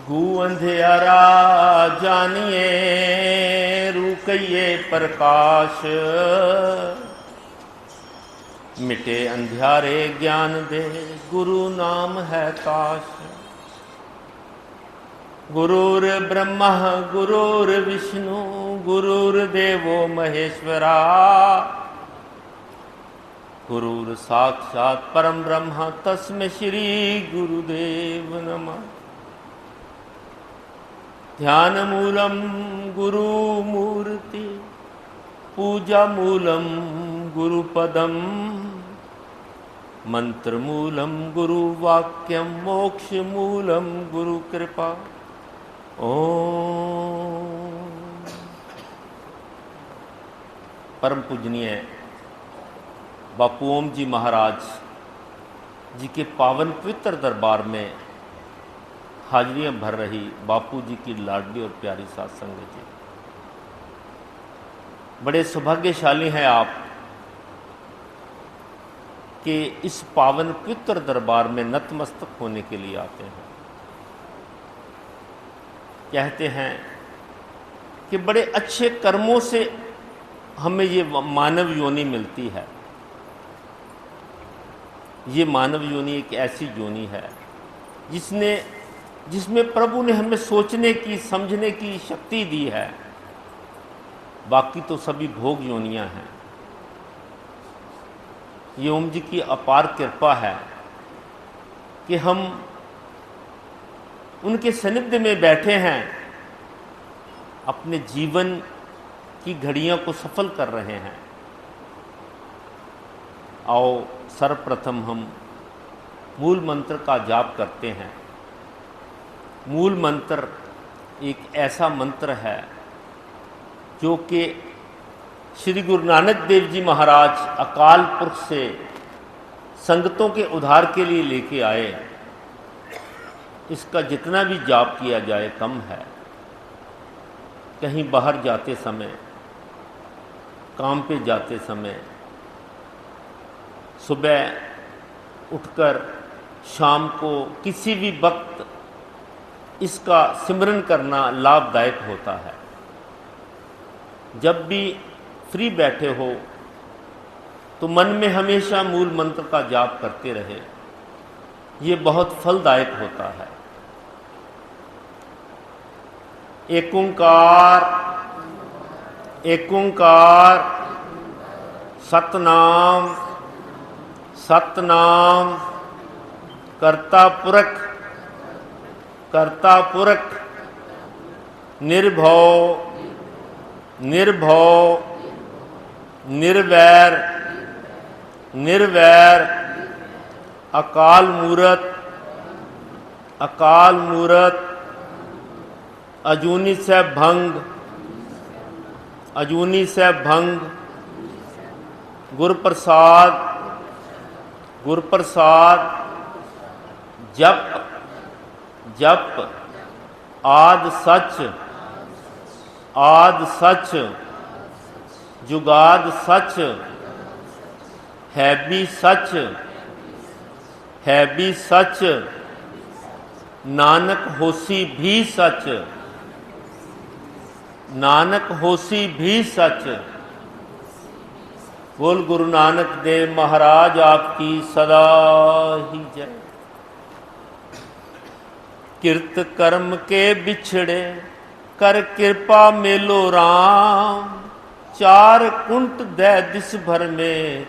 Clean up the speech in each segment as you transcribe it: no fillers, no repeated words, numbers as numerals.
गू अंधियारा जानिए रूकइए प्रकाश, मिटे अंधियारे ज्ञान दे गुरु नाम है काश। गुरुर ब्रह्मा गुरुर विष्णु गुरुर्देवो महेश्वरा, गुरुर साक्षात परम ब्रह्म तस्मै श्री गुरुदेव नमः। ध्यान मूलम गुरु मूर्ति पूजा मूलम गुरुपदम, मंत्र मूलम गुरु वाक्यम मोक्ष मूलम गुरु कृपा। ओम। परम पूजनीय बापू ओम जी महाराज जी के पावन पवित्र दरबार में हाजिरियां भर रही बापू जी की लाडली और प्यारी साध संगत जी, बड़े सौभाग्यशाली हैं आप कि इस पावन पवित्र दरबार में नतमस्तक होने के लिए आते हैं। कहते हैं कि बड़े अच्छे कर्मों से हमें ये मानव योनि मिलती है। ये मानव योनि एक ऐसी योनि है जिसमें प्रभु ने हमें सोचने की समझने की शक्ति दी है। बाकी तो सभी भोग योनियां हैं। ये ओम जी की अपार कृपा है कि हम उनके सानिध्य में बैठे हैं, अपने जीवन की घड़ियों को सफल कर रहे हैं। आओ सर्वप्रथम हम मूल मंत्र का जाप करते हैं। मूल मंत्र एक ऐसा मंत्र है जो कि श्री गुरु नानक देव जी महाराज अकाल पुरख से संगतों के उद्धार के लिए लेके आए। इसका जितना भी जाप किया जाए कम है। कहीं बाहर जाते समय, काम पे जाते समय, सुबह उठकर शाम को किसी भी वक्त इसका सिमरन करना लाभदायक होता है। जब भी फ्री बैठे हो तो मन में हमेशा मूल मंत्र का जाप करते रहे। ये बहुत फलदायक होता है। एक ओंकार, एक ओंकार, सतनाम, सतनाम, कर्ता पुरख, कर्ता पुरख, निर्भव, निर्भव, निर्वैर, निर्वैर, अकाल मूरत, अकाल मूरत, अजूनी से भंग, अजूनी से भंग, गुरुप्रसाद, गुरुप्रसाद, जप, जप, आद सच, आद सच, जुगाद सच, है भी सच, है भी सच, नानक होसी भी सच, नानक होसी भी सच। बोल गुरु नानक देव महाराज आपकी सदा ही जय। किरत कर्म के बिछड़े कर कृपा मेलो राम, चार कुंट दे दिस भर में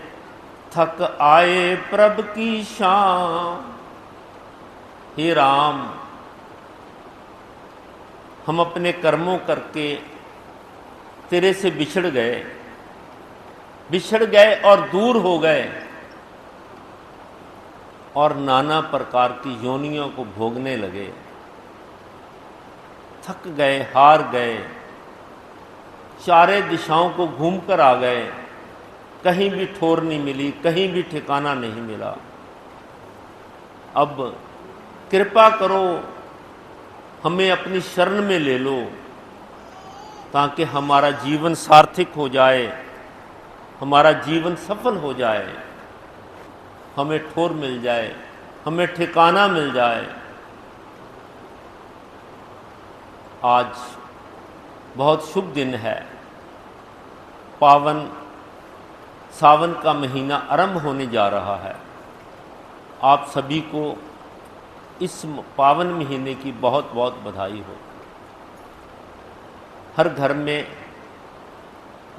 थक आए प्रभ की शाम। हे राम, हम अपने कर्मों करके तेरे से बिछड़ गए और दूर हो गए और नाना प्रकार की योनियों को भोगने लगे। थक गए, हार गए, चारे दिशाओं को घूमकर आ गए। कहीं भी ठोर नहीं मिली, कहीं भी ठिकाना नहीं मिला। अब कृपा करो, हमें अपनी शरण में ले लो ताकि हमारा जीवन सार्थक हो जाए, हमारा जीवन सफल हो जाए, हमें ठोर मिल जाए, हमें ठिकाना मिल जाए। आज बहुत शुभ दिन है। पावन सावन का महीना आरंभ होने जा रहा है। आप सभी को इस पावन महीने की बहुत बहुत बधाई हो। हर घर में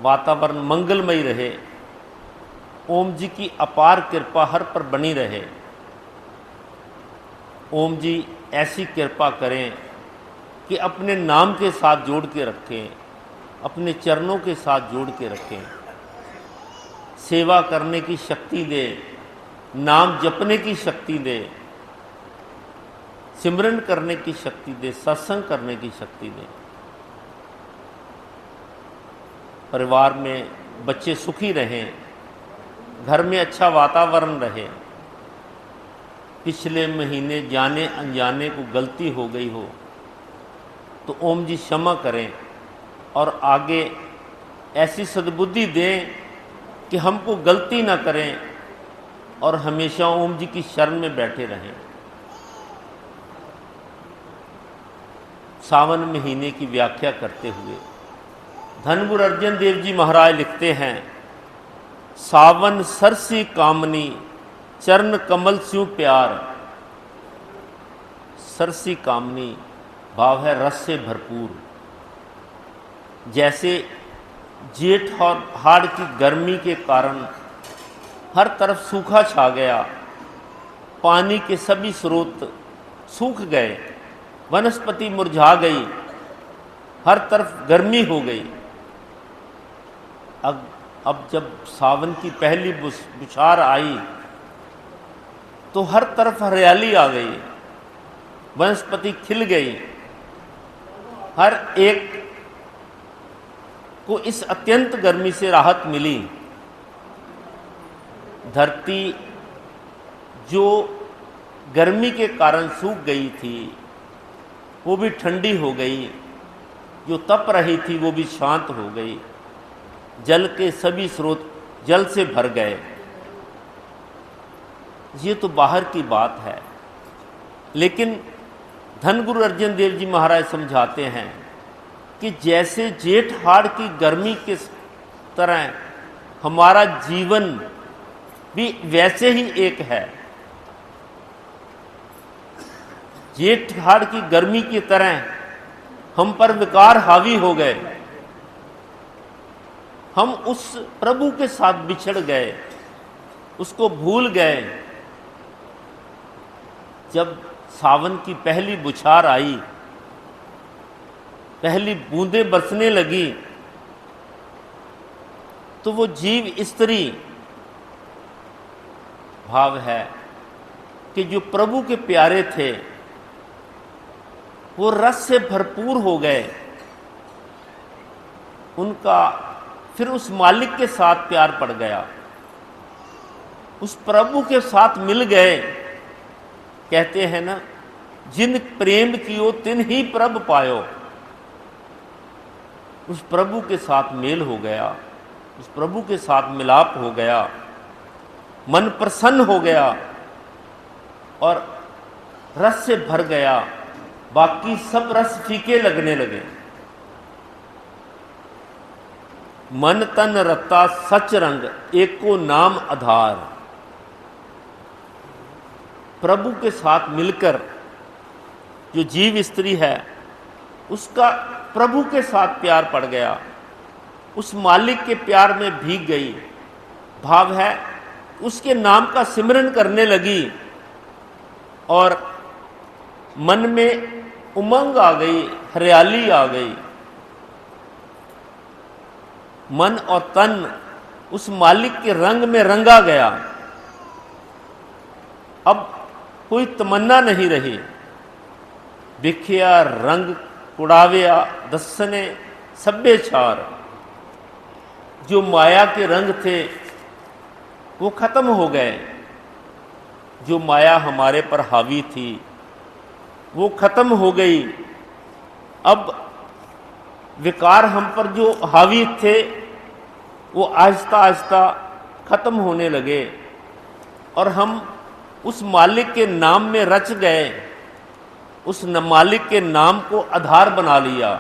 वातावरण मंगलमय रहे। ओम जी की अपार कृपा हर पर बनी रहे। ओम जी ऐसी कृपा करें कि अपने नाम के साथ जोड़ के रखें, अपने चरणों के साथ जोड़ के रखें। सेवा करने की शक्ति दे, नाम जपने की शक्ति दे, सिमरन करने की शक्ति दे, सत्संग करने की शक्ति दे। परिवार में बच्चे सुखी रहें, घर में अच्छा वातावरण रहे। पिछले महीने जाने अनजाने को गलती हो गई हो तो ओम जी क्षमा करें और आगे ऐसी सद्बुद्धि दें कि हमको गलती ना करें और हमेशा ओम जी की शरण में बैठे रहें। सावन महीने की व्याख्या करते हुए धन गुरु अर्जन देव जी महाराज लिखते हैं, सावन सरसी कामनी चरण कमल स्यू प्यार। सरसी कामनी भाव है रस से भरपूर। जैसे जेठ और हाड़ की गर्मी के कारण हर तरफ सूखा छा गया, पानी के सभी स्रोत सूख गए, वनस्पति मुरझा गई, हर तरफ गर्मी हो गई। अब जब सावन की पहली बुछार आई तो हर तरफ हरियाली आ गई, वनस्पति खिल गई। हर एक को इस अत्यंत गर्मी से राहत मिली। धरती जो गर्मी के कारण सूख गई थी वो भी ठंडी हो गई, जो तप रही थी वो भी शांत हो गई। जल के सभी स्रोत जल से भर गए। ये तो बाहर की बात है, लेकिन धन गुरु अर्जन देव जी महाराज समझाते हैं कि जैसे जेठ हाड़ की गर्मी के तरह हमारा जीवन भी वैसे ही एक है। जेठ हाड़ की गर्मी की तरह हम पर विकार हावी हो गए। हम उस प्रभु के साथ बिछड़ गए, उसको भूल गए। जब सावन की पहली बुछार आई, पहली बूंदें बरसने लगी, तो वो जीव स्त्री भाव है कि जो प्रभु के प्यारे थे वो रस से भरपूर हो गए। उनका फिर उस मालिक के साथ प्यार पड़ गया, उस प्रभु के साथ मिल गए। कहते हैं ना, जिन प्रेम कियो तिन ही प्रभु पायो। उस प्रभु के साथ मेल हो गया, उस प्रभु के साथ मिलाप हो गया, मन प्रसन्न हो गया और रस से भर गया। बाकी सब रस फीके लगने लगे। मन तन रता सच रंग एको नाम आधार। प्रभु के साथ मिलकर जो जीव स्त्री है उसका प्रभु के साथ प्यार पड़ गया, उस मालिक के प्यार में भीग गई। भाव है उसके नाम का सिमरन करने लगी और मन में उमंग आ गई, हरियाली आ गई। मन और तन उस मालिक के रंग में रंगा गया। अब कोई तमन्ना नहीं रही। बिखिया रंग कुड़ाविया दसने सभ्य छार। जो माया के रंग थे वो खत्म हो गए। जो माया हमारे पर हावी थी वो खत्म हो गई। अब विकार हम पर जो हावी थे वो आहिस्ता आहिस्ता खत्म होने लगे और हम उस मालिक के नाम में रच गए। उस मालिक के नाम को आधार बना लिया।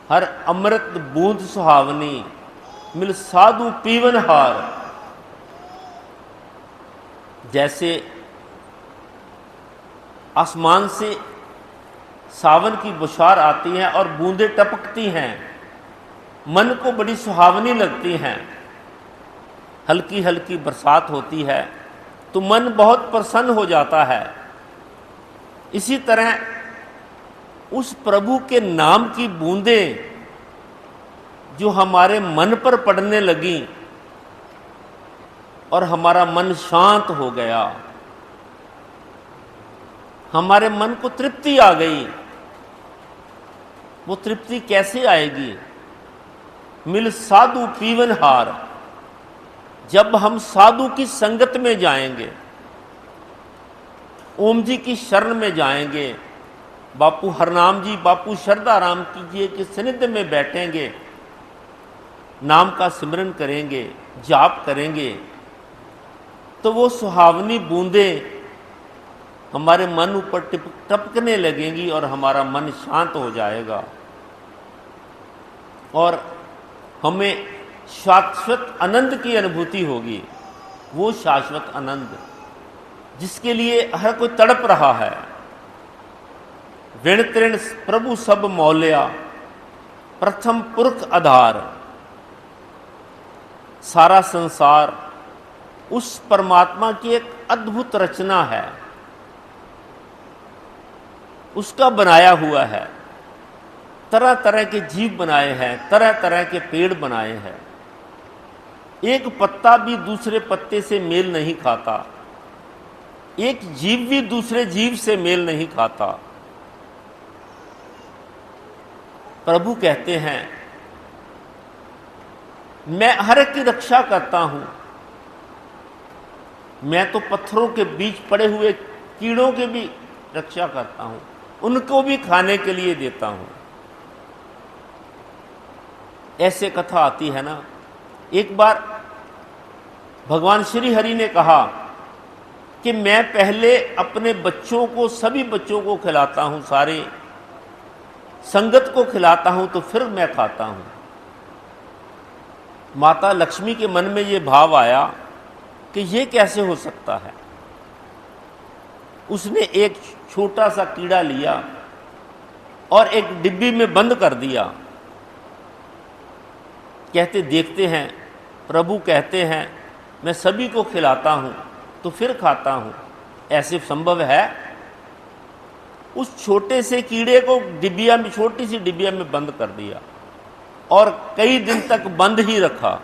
हर अमृत बूंद सुहावनी, मिल साधु पीवन हार। जैसे आसमान से सावन की बौछार आती है और बूंदें टपकती हैं, मन को बड़ी सुहावनी लगती हैं। हल्की हल्की बरसात होती है तो मन बहुत प्रसन्न हो जाता है। इसी तरह उस प्रभु के नाम की बूंदें जो हमारे मन पर पड़ने लगी और हमारा मन शांत हो गया, हमारे मन को तृप्ति आ गई। वो तृप्ति कैसे आएगी? मिल साधु पीवन हार। जब हम साधु की संगत में जाएंगे, ओम जी की शरण में जाएंगे, बापू हरनाम जी, बापू शरदाराम जी के सानिध्य में बैठेंगे, नाम का सिमरन करेंगे, जाप करेंगे, तो वो सुहावनी बूंदें हमारे मन ऊपर टपकने लगेंगी और हमारा मन शांत हो जाएगा और हमें शाश्वत आनंद की अनुभूति होगी। वो शाश्वत आनंद जिसके लिए हर कोई तड़प रहा है। ऋण तृण प्रभु सब मौल्या, प्रथम पुरख आधार। सारा संसार उस परमात्मा की एक अद्भुत रचना है, उसका बनाया हुआ है। तरह तरह के जीव बनाए हैं, तरह तरह के पेड़ बनाए हैं। एक पत्ता भी दूसरे पत्ते से मेल नहीं खाता, एक जीव भी दूसरे जीव से मेल नहीं खाता। प्रभु कहते हैं, मैं हर एक की रक्षा करता हूं। मैं तो पत्थरों के बीच पड़े हुए कीड़ों के भी रक्षा करता हूं, उनको भी खाने के लिए देता हूं। ऐसे कथा आती है ना। एक बार भगवान श्री हरि ने कहा कि मैं पहले अपने बच्चों को, सभी बच्चों को खिलाता हूं, सारे संगत को खिलाता हूं, तो फिर मैं खाता हूं। माता लक्ष्मी के मन में ये भाव आया कि ये कैसे हो सकता है। उसने एक छोटा सा कीड़ा लिया और एक डिब्बी में बंद कर दिया। कहते देखते हैं, प्रभु कहते हैं मैं सभी को खिलाता हूं तो फिर खाता हूं, ऐसे संभव है? उस छोटे से कीड़े को डिब्बिया में, छोटी सी डिब्बिया में बंद कर दिया और कई दिन तक बंद ही रखा।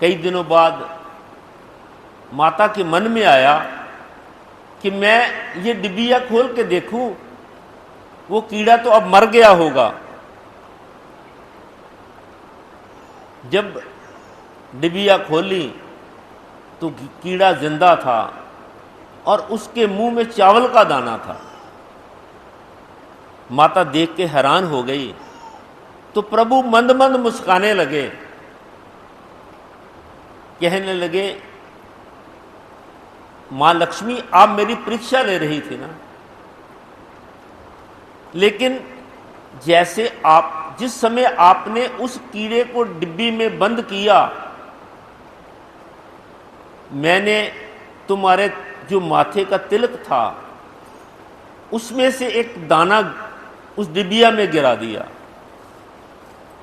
कई दिनों बाद माता के मन में आया कि मैं ये डिब्बिया खोल के देखूं, वो कीड़ा तो अब मर गया होगा। जब डिब्बिया खोली तो कीड़ा जिंदा था और उसके मुंह में चावल का दाना था। माता देख के हैरान हो गई तो प्रभु मंद मंद मुस्काने लगे, कहने लगे, मां लक्ष्मी आप मेरी परीक्षा ले रही थी ना, लेकिन जैसे आप, जिस समय आपने उस कीड़े को डिब्बी में बंद किया, मैंने तुम्हारे जो माथे का तिलक था उसमें से एक दाना उस डिब्बिया में गिरा दिया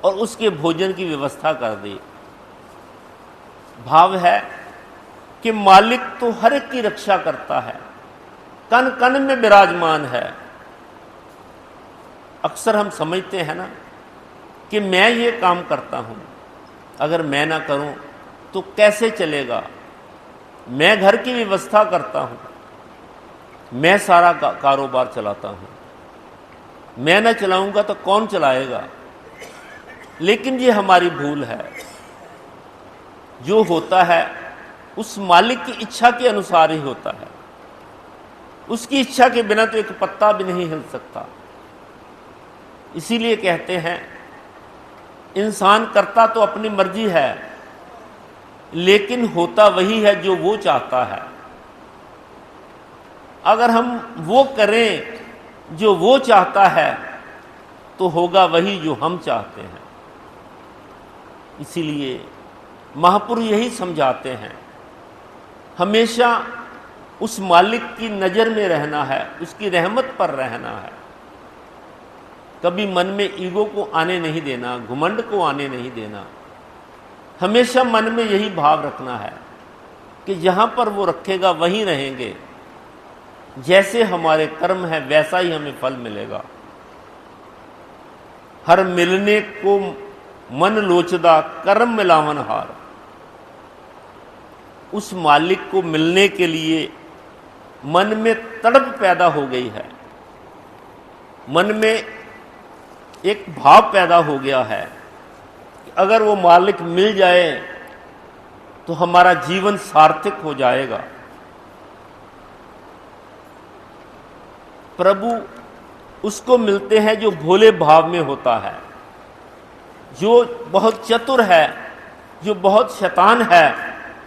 और उसके भोजन की व्यवस्था कर दी। भाव है कि मालिक तो हर एक की रक्षा करता है, कण कण में विराजमान है। अक्सर हम समझते हैं ना कि मैं ये काम करता हूं, अगर मैं ना करूं तो कैसे चलेगा। मैं घर की व्यवस्था करता हूं, मैं सारा कारोबार चलाता हूं, मैं ना चलाऊंगा तो कौन चलाएगा। लेकिन ये हमारी भूल है। जो होता है उस मालिक की इच्छा के अनुसार ही होता है। उसकी इच्छा के बिना तो एक पत्ता भी नहीं हिल सकता। इसीलिए कहते हैं इंसान करता तो अपनी मर्जी है, लेकिन होता वही है जो वो चाहता है। अगर हम वो करें जो वो चाहता है तो होगा वही जो हम चाहते हैं। इसीलिए महापुरुष यही समझाते हैं, हमेशा उस मालिक की नज़र में रहना है, उसकी रहमत पर रहना है। कभी मन में ईगो को आने नहीं देना, घुमंड को आने नहीं देना। हमेशा मन में यही भाव रखना है कि जहाँ पर वो रखेगा वहीं रहेंगे। जैसे हमारे कर्म है वैसा ही हमें फल मिलेगा। हर मिलने को मन लोचदा, कर्म मिलावन हार। उस मालिक को मिलने के लिए मन में तड़प पैदा हो गई है, मन में एक भाव पैदा हो गया है कि अगर वो मालिक मिल जाए तो हमारा जीवन सार्थक हो जाएगा। प्रभु उसको मिलते हैं जो भोले भाव में होता है, जो बहुत चतुर है, जो बहुत शैतान है,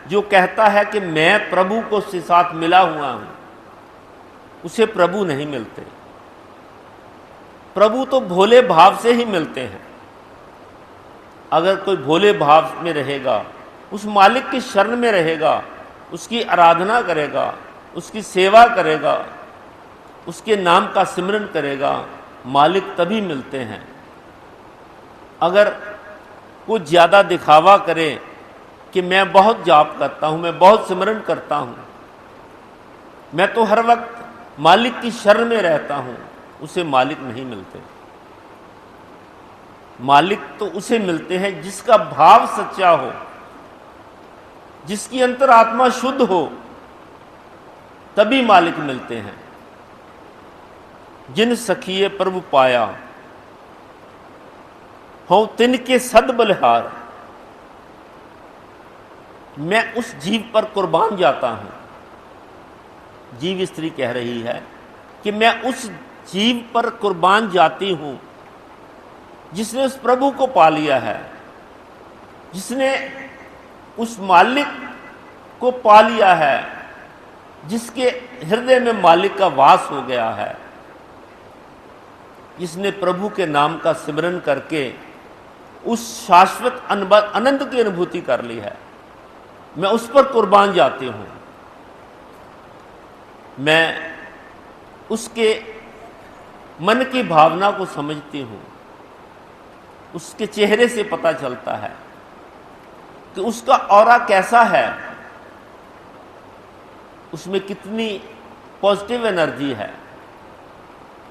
जो कहता है कि मैं प्रभु को से साथ मिला हुआ हूं, उसे प्रभु नहीं मिलते। प्रभु तो भोले भाव से ही मिलते हैं। अगर कोई भोले भाव में रहेगा, उस मालिक की शरण में रहेगा, उसकी आराधना करेगा, उसकी सेवा करेगा, उसके नाम का सिमरन करेगा, मालिक तभी मिलते हैं। अगर कुछ ज़्यादा दिखावा करे कि मैं बहुत जाप करता हूँ, मैं बहुत सिमरन करता हूँ, मैं तो हर वक्त मालिक की शरण में रहता हूँ, उसे मालिक नहीं मिलते। मालिक तो उसे मिलते हैं जिसका भाव सच्चा हो, जिसकी अंतरात्मा शुद्ध हो, तभी मालिक मिलते हैं। जिन सखिए प्रभु पाया हो तिनके सद बलिहार। मैं उस जीव पर कुर्बान जाता हूं। जीव स्त्री कह रही है कि मैं उस जीव पर कुर्बान जाती हूं जिसने उस प्रभु को पा लिया है, जिसने उस मालिक को पा लिया है, जिसके हृदय में मालिक का वास हो गया है, जिसने प्रभु के नाम का सिमरन करके उस शाश्वत आनंद की अनुभूति कर ली है। मैं उस पर कुर्बान जाती हूं। मैं उसके मन की भावना को समझती हूं। उसके चेहरे से पता चलता है कि उसका ऑरा कैसा है, उसमें कितनी पॉजिटिव एनर्जी है।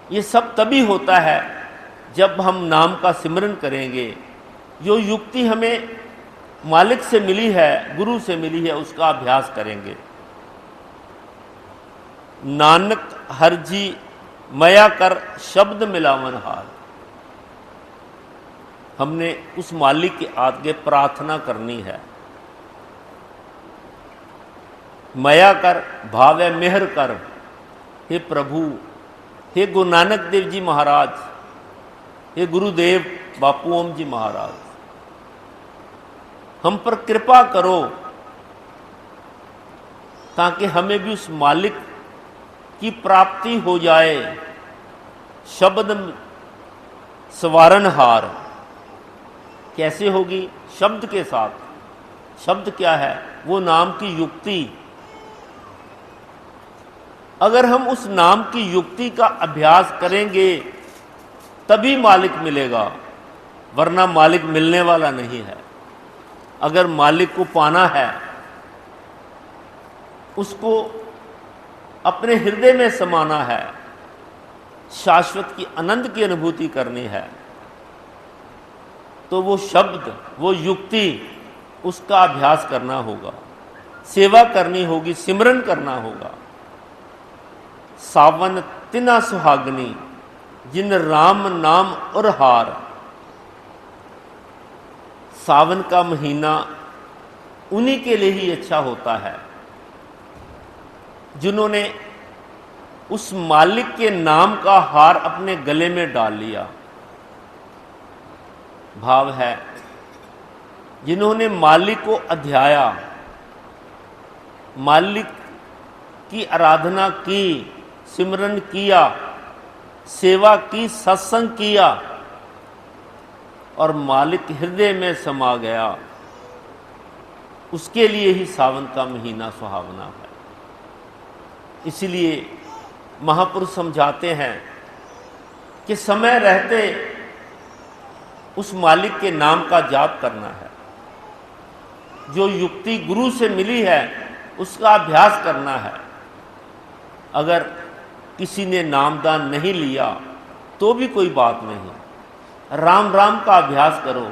ये सब तभी होता है जब हम नाम का सिमरन करेंगे। जो युक्ति हमें मालिक से मिली है, गुरु से मिली है, उसका अभ्यास करेंगे। नानक हर जी मया कर शब्द मिलावन हार। हमने उस मालिक के आगे प्रार्थना करनी है। मया कर भाव है मेहर कर। हे प्रभु, हे गुरु नानक देव जी महाराज, हे गुरुदेव बापू ओम जी महाराज, हम पर कृपा करो ताकि हमें भी उस मालिक की प्राप्ति हो जाए। शब्द सवारनहार कैसे होगी? शब्द के साथ। शब्द क्या है? वो नाम की युक्ति। अगर हम उस नाम की युक्ति का अभ्यास करेंगे तभी मालिक मिलेगा, वरना मालिक मिलने वाला नहीं है। अगर मालिक को पाना है, उसको अपने हृदय में समाना है, शाश्वत की आनंद की अनुभूति करनी है, तो वो शब्द, वो युक्ति, उसका अभ्यास करना होगा, सेवा करनी होगी, सिमरन करना होगा। सावन तिना सुहागनी जिन राम नाम और हार। सावन का महीना उन्हीं के लिए ही अच्छा होता है जिन्होंने उस मालिक के नाम का हार अपने गले में डाल लिया। भाव है जिन्होंने मालिक को अध्याया, मालिक की आराधना की, सिमरन किया, सेवा की, सत्संग किया और मालिक हृदय में समा गया, उसके लिए ही सावन का महीना सुहावना है। इसलिए महापुरुष समझाते हैं कि समय रहते उस मालिक के नाम का जाप करना है। जो युक्ति गुरु से मिली है उसका अभ्यास करना है। अगर किसी ने नामदान नहीं लिया तो भी कोई बात नहीं, राम राम का अभ्यास करो,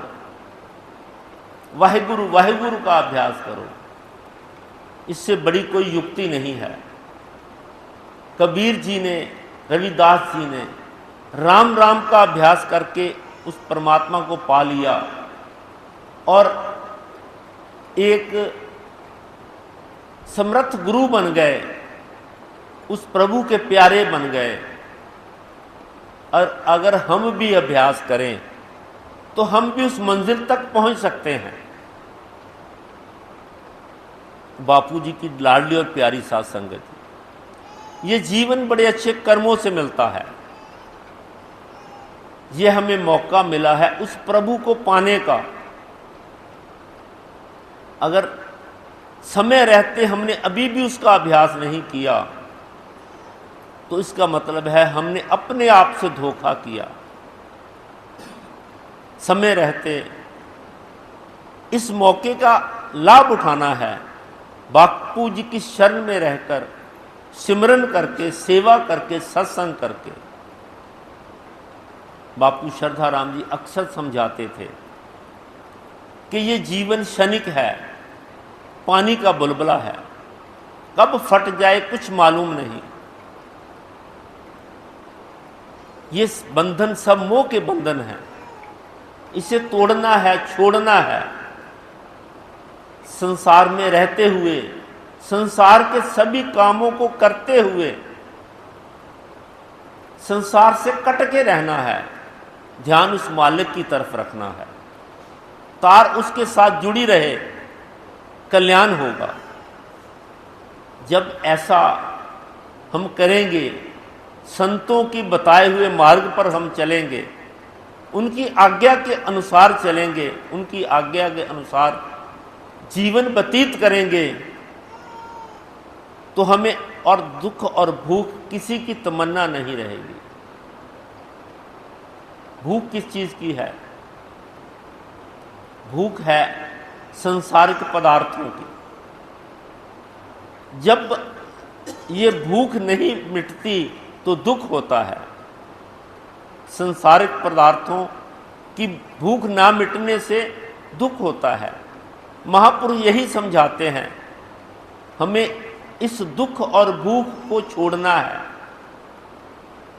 वाहिगुरु वाहिगुरु का अभ्यास करो, इससे बड़ी कोई युक्ति नहीं है। कबीर जी ने, रविदास जी ने राम राम का अभ्यास करके उस परमात्मा को पा लिया और एक समर्थ गुरु बन गए, उस प्रभु के प्यारे बन गए। और अगर हम भी अभ्यास करें तो हम भी उस मंजिल तक पहुंच सकते हैं। बापू जी की लाडली और प्यारी साथ संगत, ये जीवन बड़े अच्छे कर्मों से मिलता है। ये हमें मौका मिला है उस प्रभु को पाने का। अगर समय रहते हमने अभी भी उसका अभ्यास नहीं किया तो इसका मतलब है हमने अपने आप से धोखा किया। समय रहते इस मौके का लाभ उठाना है। बापू जी की शरण में रहकर, सिमरन करके, सेवा करके, सत्संग करके। बापू श्रद्धाराम जी अक्सर समझाते थे कि ये जीवन क्षणिक है, पानी का बुलबुला है, कब फट जाए कुछ मालूम नहीं। ये बंधन सब मोह के बंधन हैं, इसे तोड़ना है, छोड़ना है। संसार में रहते हुए, संसार के सभी कामों को करते हुए संसार से कट के रहना है। ध्यान उस मालिक की तरफ रखना है, तार उसके साथ जुड़ी रहे, कल्याण होगा। जब ऐसा हम करेंगे, संतों की बताए हुए मार्ग पर हम चलेंगे, उनकी आज्ञा के अनुसार चलेंगे, उनकी आज्ञा के अनुसार जीवन व्यतीत करेंगे, तो हमें और दुख और भूख किसी की तमन्ना नहीं रहेगी। भूख किस चीज की है? भूख है संसारिक पदार्थों की। जब ये भूख नहीं मिटती तो दुख होता है। संसारिक पदार्थों की भूख ना मिटने से दुख होता है। महापुरुष यही समझाते हैं, हमें इस दुख और भूख को छोड़ना है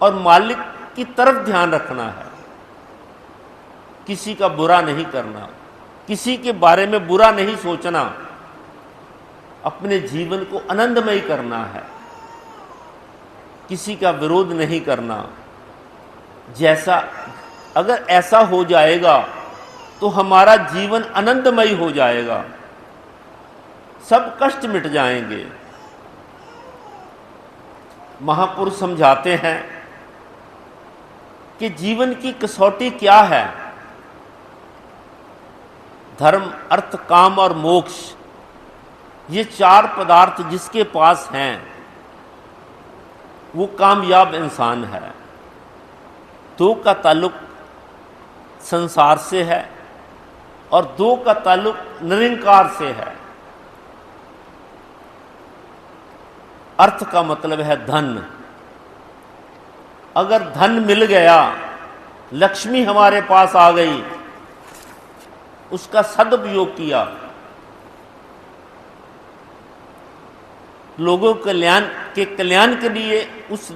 और मालिक की तरफ ध्यान रखना है। किसी का बुरा नहीं करना, किसी के बारे में बुरा नहीं सोचना, अपने जीवन को आनंदमय करना है। किसी का विरोध नहीं करना। जैसा अगर ऐसा हो जाएगा तो हमारा जीवन आनंदमय हो जाएगा, सब कष्ट मिट जाएंगे। महापुरुष समझाते हैं कि जीवन की कसौटी क्या है? धर्म, अर्थ, काम और मोक्ष, ये चार पदार्थ जिसके पास हैं वो कामयाब इंसान है। दो का ताल्लुक संसार से है और दो का ताल्लुक निरंकार से है। अर्थ का मतलब है धन। अगर धन मिल गया, लक्ष्मी हमारे पास आ गई, उसका सदुपयोग किया, लोगों के कल्याण के लिए उस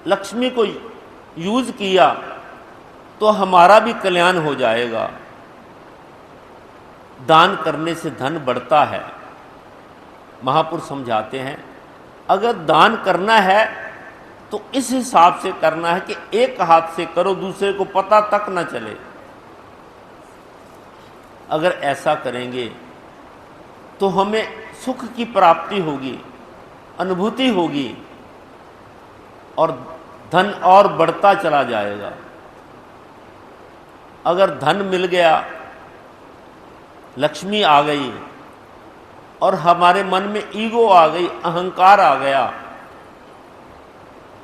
लक्ष्मी को यूज किया तो हमारा भी कल्याण हो जाएगा। दान करने से धन बढ़ता है। महापुरुष समझाते हैं अगर दान करना है तो इस हिसाब से करना है कि एक हाथ से करो, दूसरे को पता तक न चले। अगर ऐसा करेंगे तो हमें सुख की प्राप्ति होगी, अनुभूति होगी और धन और बढ़ता चला जाएगा। अगर धन मिल गया, लक्ष्मी आ गई और हमारे मन में ईगो आ गई, अहंकार आ गया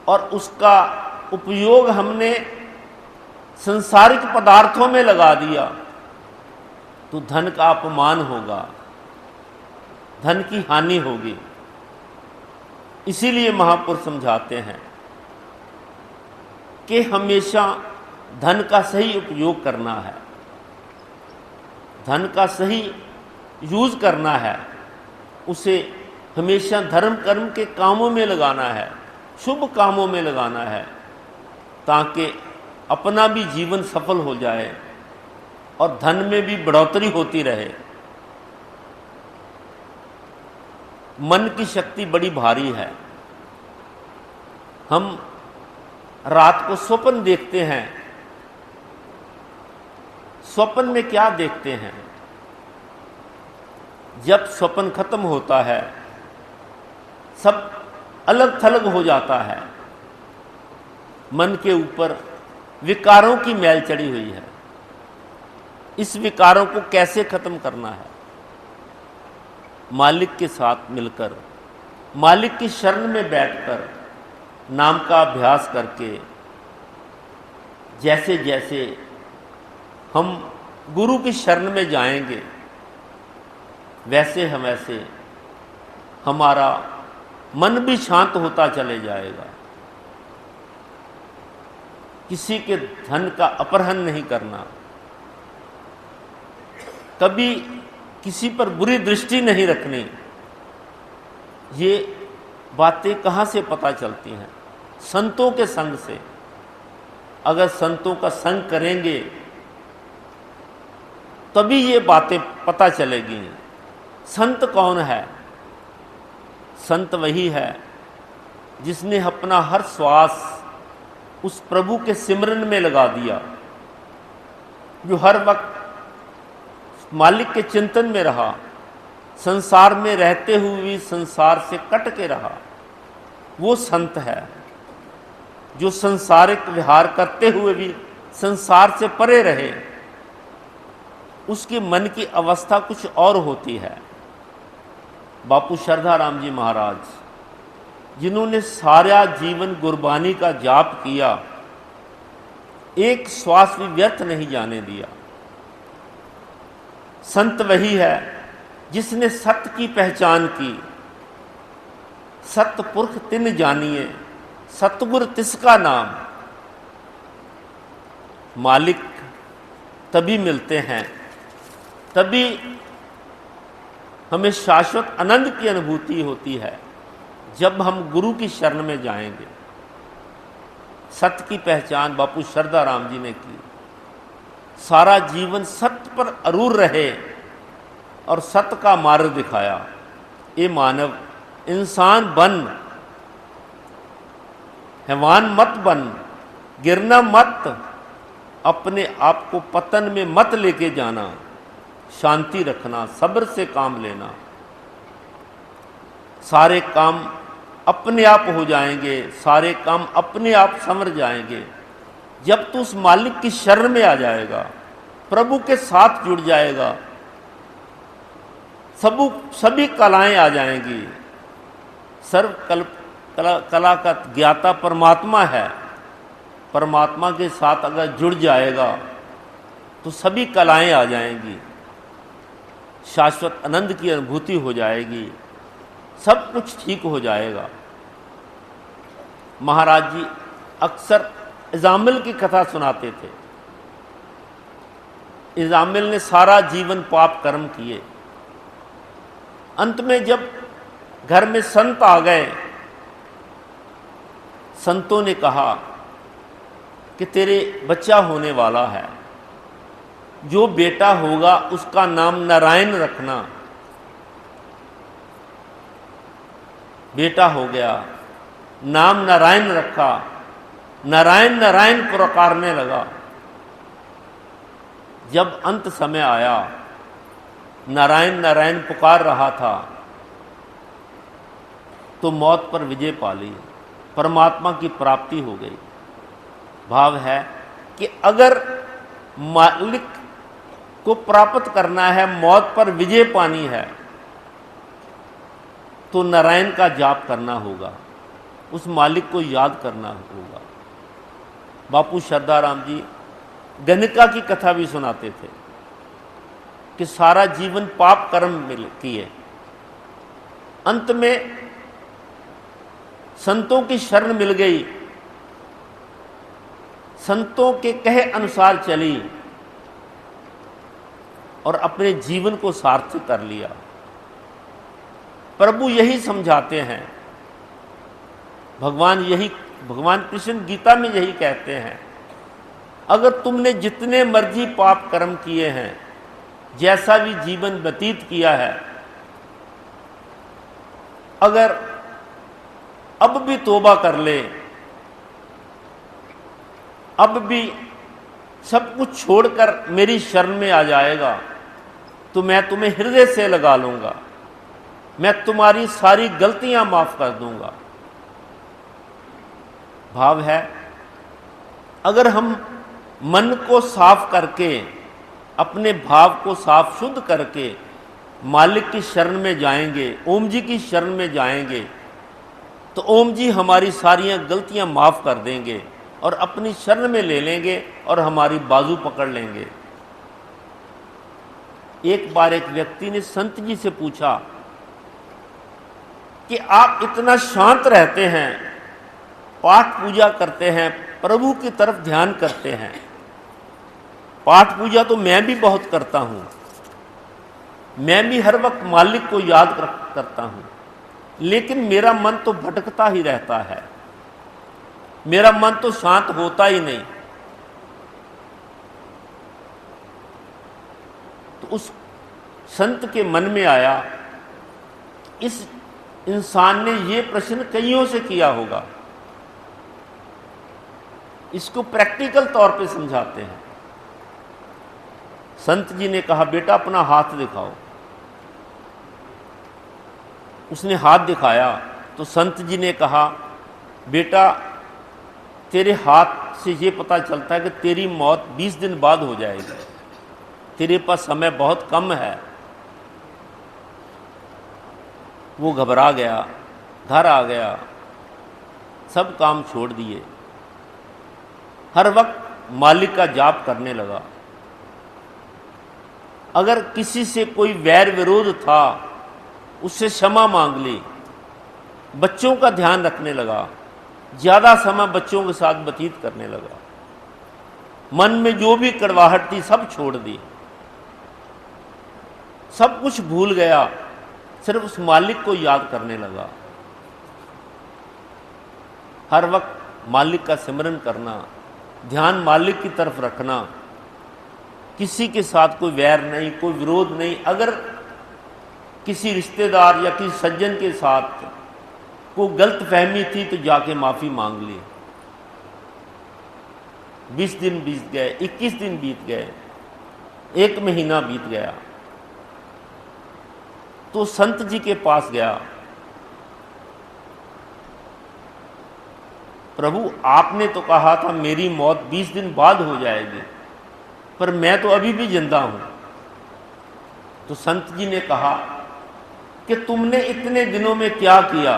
और उसका उपयोग हमने संसारिक पदार्थों में लगा दिया, तो धन का अपमान होगा, धन की हानि होगी। इसीलिए महापुरुष समझाते हैं कि हमेशा धन का सही उपयोग करना है, धन का सही यूज करना है, उसे हमेशा धर्म कर्म के कामों में लगाना है, शुभ कामों में लगाना है, ताकि अपना भी जीवन सफल हो जाए और धन में भी बढ़ोतरी होती रहे। मन की शक्ति बड़ी भारी है। हम रात को स्वप्न देखते हैं, स्वप्न में क्या देखते हैं? जब स्वप्न खत्म होता है, सब अलग थलग हो जाता है, मन के ऊपर विकारों की मैल चढ़ी हुई है। इस विकारों को कैसे खत्म करना है? मालिक के साथ मिलकर, मालिक की शरण में बैठकर, नाम का अभ्यास करके, जैसे जैसे हम गुरु की शरण में जाएंगे, वैसे हमारा मन भी शांत होता चले जाएगा। किसी के धन का अपहरण नहीं करना, कभी किसी पर बुरी दृष्टि नहीं रखनी। ये बातें कहाँ से पता चलती हैं? संतों के संग से। अगर संतों का संग करेंगे तभी ये बातें पता चलेगी। संत कौन है? संत वही है जिसने अपना हर श्वास उस प्रभु के सिमरन में लगा दिया, जो हर वक्त मालिक के चिंतन में रहा, संसार में रहते हुए भी संसार से कट के रहा। वो संत है जो संसारिक विहार करते हुए भी संसार से परे रहे। उसके मन की अवस्था कुछ और होती है। बापू श्रद्धाराम जी महाराज, जिन्होंने सारा जीवन गुरबानी का जाप किया, एक श्वास भी व्यर्थ नहीं जाने दिया। संत वही है जिसने सत्य की पहचान की। सत्य पुरख तिन जानिए, सतगुर तिसका नाम। मालिक तभी मिलते हैं, तभी हमें शाश्वत आनंद की अनुभूति होती है, जब हम गुरु की शरण में जाएंगे। सत्य की पहचान बापू श्रद्धाराम जी ने की। सारा जीवन सत्य पर अरूर रहे और सत्य का मार्ग दिखाया। ये मानव, इंसान बन, हैवान मत बन, गिरना मत, अपने आप को पतन में मत लेके जाना, शांति रखना, सब्र से काम लेना। सारे काम अपने आप हो जाएंगे, सारे काम अपने आप संवर जाएंगे जब तू उस मालिक की शरण में आ जाएगा, प्रभु के साथ जुड़ जाएगा। सभी कलाएं आ जाएंगी। सर्व कला का ज्ञाता परमात्मा है। परमात्मा के साथ अगर जुड़ जाएगा तो सभी कलाएं आ जाएंगी, शाश्वत आनंद की अनुभूति हो जाएगी, सब कुछ ठीक हो जाएगा। महाराज जी अक्सर इजामिल की कथा सुनाते थे। इजामिल ने सारा जीवन पाप कर्म किए। अंत में जब घर में संत आ गए, संतों ने कहा कि तेरे बच्चा होने वाला है, जो बेटा होगा उसका नाम नारायण रखना। बेटा हो गया, नाम नारायण रखा। नारायण नारायण पुकारने लगा। जब अंत समय आया, नारायण नारायण पुकार रहा था, तो मौत पर विजय पा ली, परमात्मा की प्राप्ति हो गई। भाव है कि अगर मालिक को प्राप्त करना है, मौत पर विजय पानी है, तो नारायण का जाप करना होगा, उस मालिक को याद करना होगा। बापू श्रद्धाराम जी गणिका की कथा भी सुनाते थे कि सारा जीवन पाप कर्म में किए, अंत में संतों की शरण मिल गई, संतों के कहे अनुसार चली और अपने जीवन को सार्थक कर लिया। प्रभु यही समझाते हैं, भगवान कृष्ण गीता में यही कहते हैं, अगर तुमने जितने मर्जी पाप कर्म किए हैं, जैसा भी जीवन व्यतीत किया है, अगर अब भी तौबा कर ले, अब भी सब कुछ छोड़कर मेरी शरण में आ जाएगा, तो मैं तुम्हें हृदय से लगा लूंगा, मैं तुम्हारी सारी गलतियां माफ कर दूंगा। भाव है, अगर हम मन को साफ करके, अपने भाव को साफ शुद्ध करके मालिक की शरण में जाएंगे, ओम जी की शरण में जाएंगे, तो ओम जी हमारी सारी गलतियां माफ कर देंगे और अपनी शरण में ले लेंगे और हमारी बाजू पकड़ लेंगे। एक बार एक व्यक्ति ने संत जी से पूछा कि आप इतना शांत रहते हैं, पाठ पूजा करते हैं, प्रभु की तरफ ध्यान करते हैं, पाठ पूजा तो मैं भी बहुत करता हूं, मैं भी हर वक्त मालिक को याद करता हूं, लेकिन मेरा मन तो भटकता ही रहता है, मेरा मन तो शांत होता ही नहीं। तो उस संत के मन में आया, इस इंसान ने ये प्रश्न कईयों से किया होगा, इसको प्रैक्टिकल तौर पे समझाते हैं। संत जी ने कहा, बेटा अपना हाथ दिखाओ। उसने हाथ दिखाया तो संत जी ने कहा, बेटा तेरे हाथ से ये पता चलता है कि तेरी मौत 20 दिन बाद हो जाएगी, तेरे पास समय बहुत कम है। वो घबरा गया, घर आ गया, सब काम छोड़ दिए, हर वक्त मालिक का जाप करने लगा। अगर किसी से कोई वैर विरोध था, उससे क्षमा मांग ली, बच्चों का ध्यान रखने लगा, ज़्यादा समय बच्चों के साथ व्यतीत करने लगा, मन में जो भी कड़वाहट थी सब छोड़ दी, सब कुछ भूल गया, सिर्फ उस मालिक को याद करने लगा। हर वक्त मालिक का सिमरन करना, ध्यान मालिक की तरफ रखना, किसी के साथ कोई वैर नहीं, कोई विरोध नहीं। अगर किसी रिश्तेदार या किसी सज्जन के साथ कोई गलत फहमी थी तो जाके माफ़ी मांग ली। 20 दिन बीत गए, 21 दिन बीत गए, 1 महीना बीत गया, तो संत जी के पास गया, प्रभु आपने तो कहा था मेरी मौत 20 दिन बाद हो जाएगी, पर मैं तो अभी भी जिंदा हूं। तो संत जी ने कहा कि तुमने इतने दिनों में क्या किया?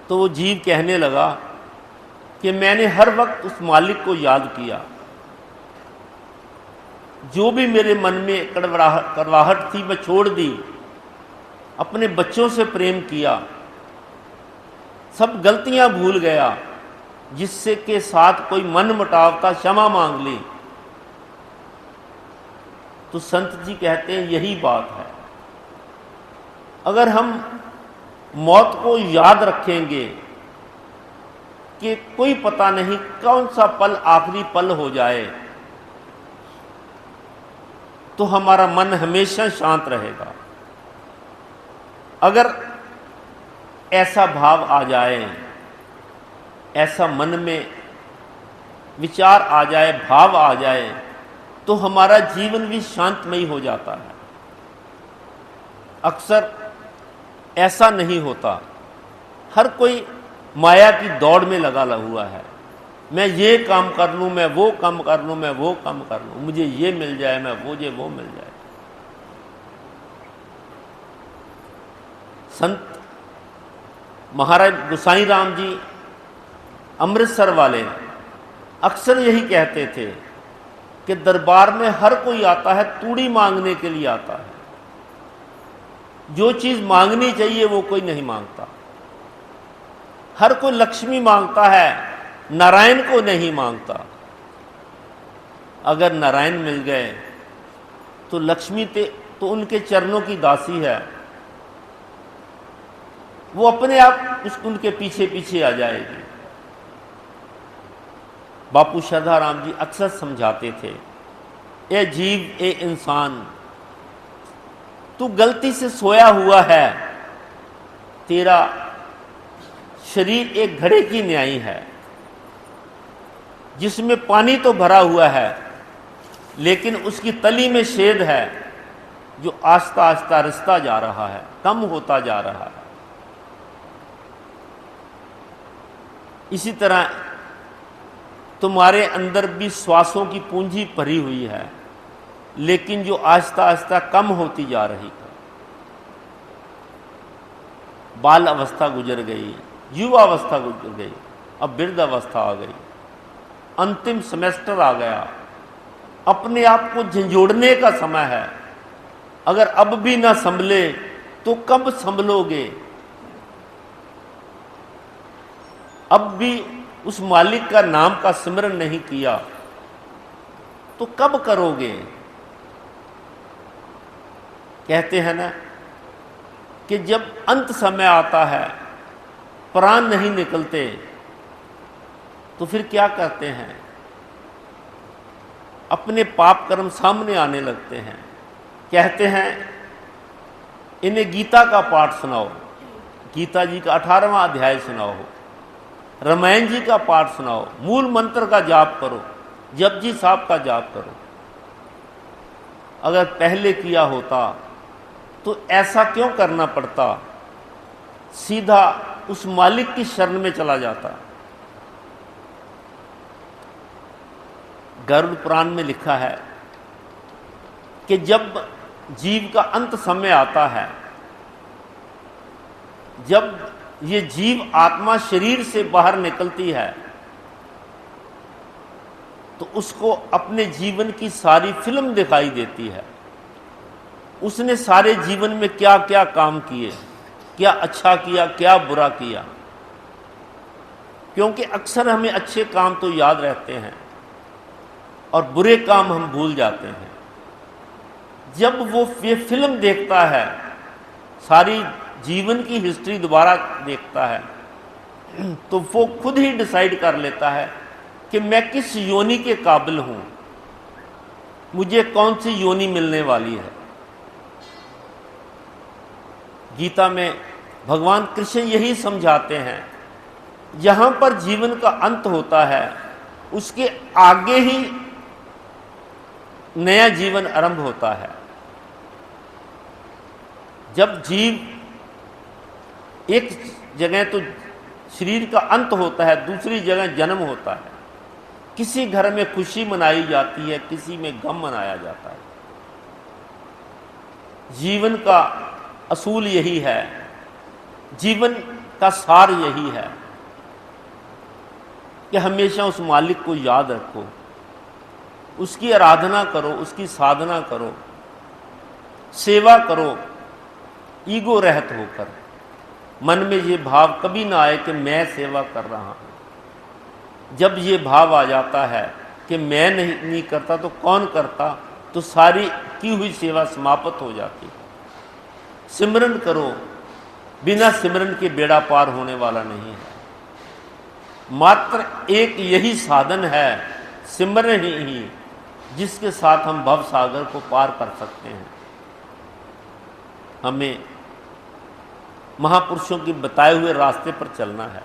तो वो जीव कहने लगा कि मैंने हर वक्त उस मालिक को याद किया, जो भी मेरे मन में कड़वाहट थी मैं छोड़ दी, अपने बच्चों से प्रेम किया, सब गलतियां भूल गया, जिससे के साथ कोई मन मुटाव था क्षमा मांग ली। तो संत जी कहते हैं यही बात है, अगर हम मौत को याद रखेंगे कि कोई पता नहीं कौन सा पल आखिरी पल हो जाए, तो हमारा मन हमेशा शांत रहेगा। अगर ऐसा भाव आ जाए, ऐसा मन में विचार आ जाए, भाव आ जाए, तो हमारा जीवन भी शांतमयी हो जाता है। अक्सर ऐसा नहीं होता। हर कोई माया की दौड़ में लगा हुआ है। मैं ये काम कर लूँ, मैं वो काम कर लूँ, मैं वो काम कर लूँ, मुझे ये मिल जाए, मैं वो मिल जाए। संत महाराज गोसाई राम जी अमृतसर वाले अक्सर यही कहते थे कि दरबार में हर कोई आता है तूड़ी मांगने के लिए आता है। जो चीज़ मांगनी चाहिए वो कोई नहीं मांगता। हर कोई लक्ष्मी मांगता है, नारायण को नहीं मांगता। अगर नारायण मिल गए तो लक्ष्मी तो उनके चरणों की दासी है, वो अपने आप उनके पीछे पीछे आ जाएगी। बापू श्रद्धाराम जी अक्सर समझाते थे, ए जीव, ए इंसान, तू गलती से सोया हुआ है। तेरा शरीर एक घड़े की न्याई है जिसमें पानी तो भरा हुआ है, लेकिन उसकी तली में छेद है जो आस्ता आस्ता रिसता जा रहा है, कम होता जा रहा है। इसी तरह तुम्हारे अंदर भी श्वासों की पूंजी भरी हुई है, लेकिन जो आस्ता आस्ता कम होती जा रही है। बाल अवस्था गुजर गई, युवा अवस्था गुजर गई, अब वृद्ध अवस्था आ गई, अंतिम सेमेस्टर आ गया, अपने आप को झंझोड़ने का समय है। अगर अब भी ना संभले तो कब संभलोगे? अब भी उस मालिक का नाम का सिमरन नहीं किया तो कब करोगे? कहते हैं ना कि जब अंत समय आता है, प्राण नहीं निकलते, तो फिर क्या करते हैं? अपने पाप कर्म सामने आने लगते हैं। कहते हैं इन्हें गीता का पाठ सुनाओ, गीता जी का 18वां अध्याय सुनाओ, रामायण जी का पाठ सुनाओ, मूल मंत्र का जाप करो, जपजी साहब का जाप करो। अगर पहले किया होता तो ऐसा क्यों करना पड़ता? सीधा उस मालिक की शरण में चला जाता। गरुड़ पुराण में लिखा है कि जब जीव का अंत समय आता है, जब ये जीव आत्मा शरीर से बाहर निकलती है, तो उसको अपने जीवन की सारी फिल्म दिखाई देती है। उसने सारे जीवन में क्या क्या काम किए, क्या अच्छा किया, क्या बुरा किया। क्योंकि अक्सर हमें अच्छे काम तो याद रहते हैं और बुरे काम हम भूल जाते हैं। जब वो ये फिल्म देखता है, सारी जीवन की हिस्ट्री दोबारा देखता है, तो वो खुद ही डिसाइड कर लेता है कि मैं किस योनि के काबिल हूं, मुझे कौन सी योनि मिलने वाली है। गीता में भगवान कृष्ण यही समझाते हैं, जहां पर जीवन का अंत होता है उसके आगे ही नया जीवन आरंभ होता है। जब जीव एक जगह तो शरीर का अंत होता है, दूसरी जगह जन्म होता है। किसी घर में खुशी मनाई जाती है, किसी में गम मनाया जाता है। जीवन का असूल यही है, जीवन का सार यही है कि हमेशा उस मालिक को याद रखो, उसकी आराधना करो, उसकी साधना करो, सेवा करो, ईगो रहित होकर। मन में ये भाव कभी ना आए कि मैं सेवा कर रहा हूं। जब ये भाव आ जाता है कि मैं नहीं करता तो कौन करता, तो सारी की हुई सेवा समाप्त हो जाती है। सिमरन करो, बिना सिमरन के बेड़ा पार होने वाला नहीं है। मात्र एक यही साधन है, सिमरन ही, जिसके साथ हम भव सागर को पार कर सकते हैं। हमें महापुरुषों के बताए हुए रास्ते पर चलना है,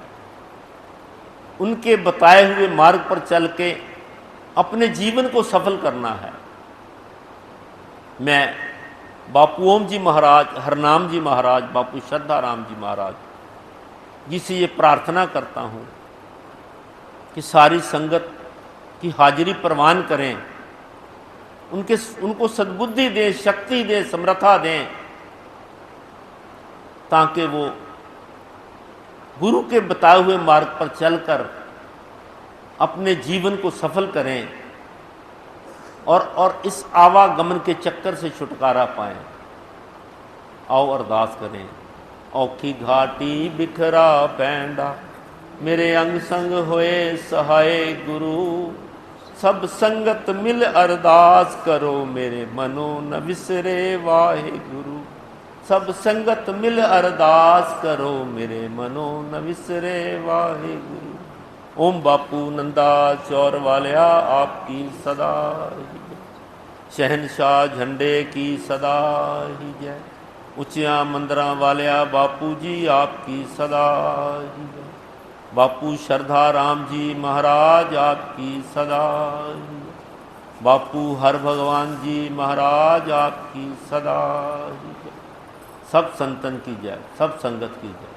उनके बताए हुए मार्ग पर चल के अपने जीवन को सफल करना है। मैं बापू ओम जी महाराज, हरनाम जी महाराज, बापू श्रद्धा राम जी महाराज जिसे ये प्रार्थना करता हूँ कि सारी संगत की हाजिरी प्रवान करें, उनको सद्बुद्धि दें, शक्ति दें, समर्था दें, ताकि वो गुरु के बताए हुए मार्ग पर चलकर अपने जीवन को सफल करें और इस आवागमन के चक्कर से छुटकारा पाएं। आओ अरदास करें। औखी घाटी बिखरा पैंडा, मेरे अंग संग होए सहाय गुरु, सब संगत मिल अरदास करो, मेरे मनो न विसरे वाहे गुरु। सब संगत मिल अरदास करो, मेरे मनो न विसरे वाहे गुरु। ओम बापू नंदा चौर वालिया आपकी सदा ही जय। शहनशाह झंडे की सदा ही जय। उच्चिया मंदिरां वालिया बापू जी आपकी सदा ही जय। बापू श्रद्धा राम जी महाराज आपकी सदा ही जय। बापू हर भगवान जी महाराज आपकी सदा ही जय। सब संतन की जय, सब संगत की जय।